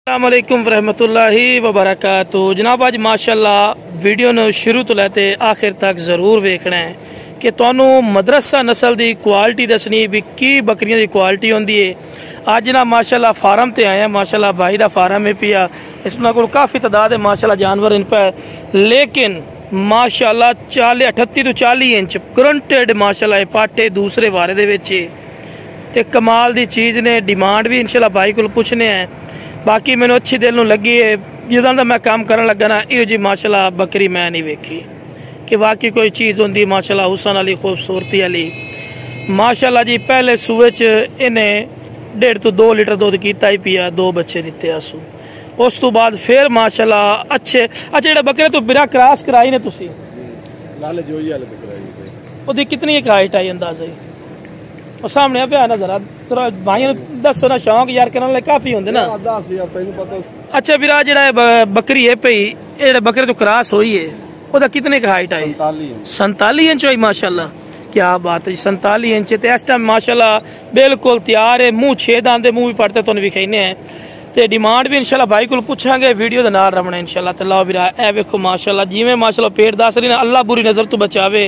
अस्सलामुअलैकुम वरहमतुल्लाहि वबरकातुहू। जनाब अज माशाअल्लाह वीडियो ने शुरू तो लैते आखिर तक जरूर वेखना है कि तुहानू मदरसा नस्ल की क्वालिटी दसनी भी की बकरियां की क्वालिटी होंदी है। अज ना माशाअल्लाह फार्म ते आया, माशाअल्लाह भाई का फार्म है पिया, इसमें को काफ़ी तादाद है माशाअल्लाह जानवर इन पर, लेकिन माशाअल्लाह 38 तो 40 इंच ग्रंटेड माशाअल्लाह पाटे दूसरे वारे दे विच ते कमाल दी चीज़ ने। डिमांड भी इंशाअल्लाह भाई को पुछने हैं। बाकी मैंने अच्छी दिल लगी है जिदा का मैं काम करन लगा ना, यो जी माशाअल्लाह बकरी मैं नहीं वेखी कि वाकई कोई चीज़ होंगी माशाअल्लाह हुसन वाली खूबसूरती वाली। माशाअल्लाह जी पहले सूए च इन्हें 1.5 तो 2 लीटर दूध किया ही पिया, 2 बच्चे दिते आसू। उस तो बाद फिर माशाअल्लाह अच्छे जो बकरे तो बिना क्रॉस कराई ने तुसी ओदी कितनी हाइट आई अंदाजा ही और सामने पे आना जरा थोड़ा भाई दसो ना, शौक यार करने काफी होंगे ना। अच्छा विरा जो बकरी है पई ये बकरे तो क्रॉस हुई है ओदा कितने का हाइट आई? 47 इंच हुई माशाअल्लाह, क्या बात है। 47 इंच ते इस टाइम माशाअल्लाह बिल्कुल तैयार है, मुंह 6 दांत मुंह भी पड़ते तुहानू विखाने हैं ते डिमांड भी इंशाअल्लाह भाई को पूछांगे वीडियो दे नाल रमना इंशाअल्लाह। ते लो विरा ए वेखो माशाअल्लाह जिवें माशाअल्लाह पेट दस रही ना, अल्लाह बुरी नजर तो बचावे।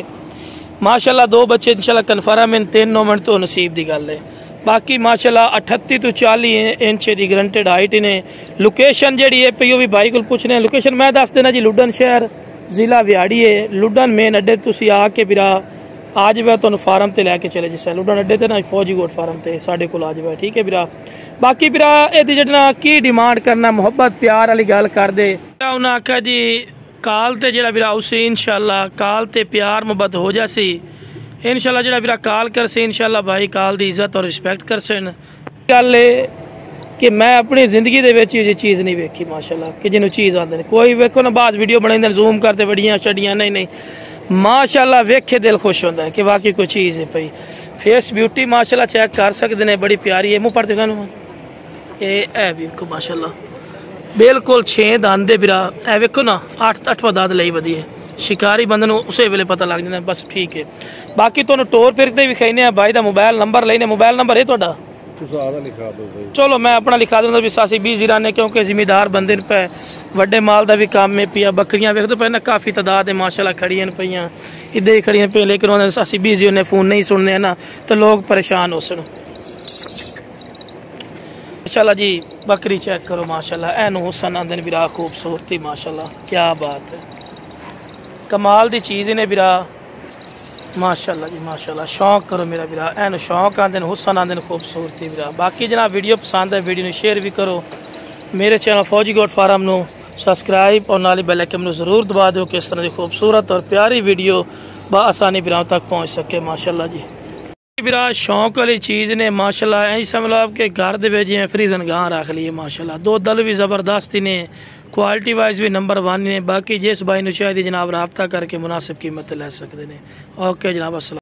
माशाअल्लाह 2 बच्चे इंशाअल्लाह कन्फर्म इन 3 मिनट तो नसीब की गल है। बाकी माशाअल्लाह 38 तो 40 इंच की ग्रंटेड हाइट ने। लोकेशन जी है पी भी भाई को पूछने, लोकेशन मैं दस देना जी, लुडन शहर जिला व्याड़ी है। लुडन मेन अड्डे तुम आके विरा आ जाए तो फार्म से लैके चले जिस लुडन अड्डे ते ना फौजी कोट फार्म से साढ़े को आ जाए, ठीक है विरा। बाकी विरा यदि जड़ना की डिमांड करना मुहब्बत प्यार वाली गल कर दे, उन्हें आख्या जी काल ते जरा विरा उसे इंशाअल्लाह काल ते प्यार मुहब्बत हो जासी इंशाअल्लाह। जरा विरा काल कर से इंशाअल्लाह भाई काल दी इज्जत और रिस्पेक्ट कर सन। गल कि मैं अपनी जिंदगी दे विच ये चीज़ नहीं वेखी माशाअल्लाह कि जिन्होंने चीज़ आते हैं कोई वेखो ना बाद वीडियो बनाई जूम करते बड़ियां छड़ियां, नहीं नहीं माशाअल्लाह वेखे दिल खुश होता है कि वाकई कोई चीज़ है पई। फेस ब्यूटी माशाअल्लाह चेक कर सकते हैं, बड़ी प्यारी है। मुँह पढ़ते ये वेखो माशाअल्लाह बिल्कुल 6 दांत बिरा ए वेखो ना, 8वां दांत लई वधी है। शिकारी बंद उस वेले पता लग जाता बस, ठीक है। बाकी तुहानू टोर फिरते विखाने भाई का मोबाइल नंबर लेने, मोबाइल नंबर है तुहाडा? चलो मैं अपना लिखा दूंगा भी 8720 ने, क्योंकि जिम्मेदार बंदे पे वड्डे माल का भी काम में पिया। बकरियां वेखते पे ना काफ़ी तादाद है माशाअल्लाह खड़ियां पियां इधे ही खड़ियां पे, लेकिन उन्होंने 8720 ने फोन नहीं सुनने ना तो लोग परेशान हो सन। माशाअल्लाह जी बकरी चेक करो माशाअल्लाह, एनू हुसन आंदे ने बिरा, खूबसूरती माशाअल्लाह, क्या बात है, कमाल दी चीज़ ने बिरा माशाअल्लाह जी माशाअल्लाह। शौक करो मेरा बिरा, एनू शौक आंदे ने, हुसन आंदे ने, खूबसूरती बिरा। बाकी जनाब वीडियो पसंद है वीडियो ने शेयर भी करो, मेरे चैनल फौजी गोट फार्म नो सब्सक्राइब और नाली बेल आइकन जरूर दबा दो कि इस तरह की खूबसूरत और प्यारी वीडियो बआसानी बिराओं तक पहुँच सके माशाअल्लाह जी। बिरा शौक वाली चीज़ ने माशाअल्लाह, ऐसी समझ लो आपके घर दे जिवें फ्रीजन गां रख ली है माशाअल्लाह। 2 दल भी ज़बरदस्त ने, क्वालिटी वाइज भी नंबर 1 ने। बाकी जिस भाई ने चाहिए जनाब रबता करके मुनासिब कीमत ले सकते हैं। ओके जनाब अस्सलाम।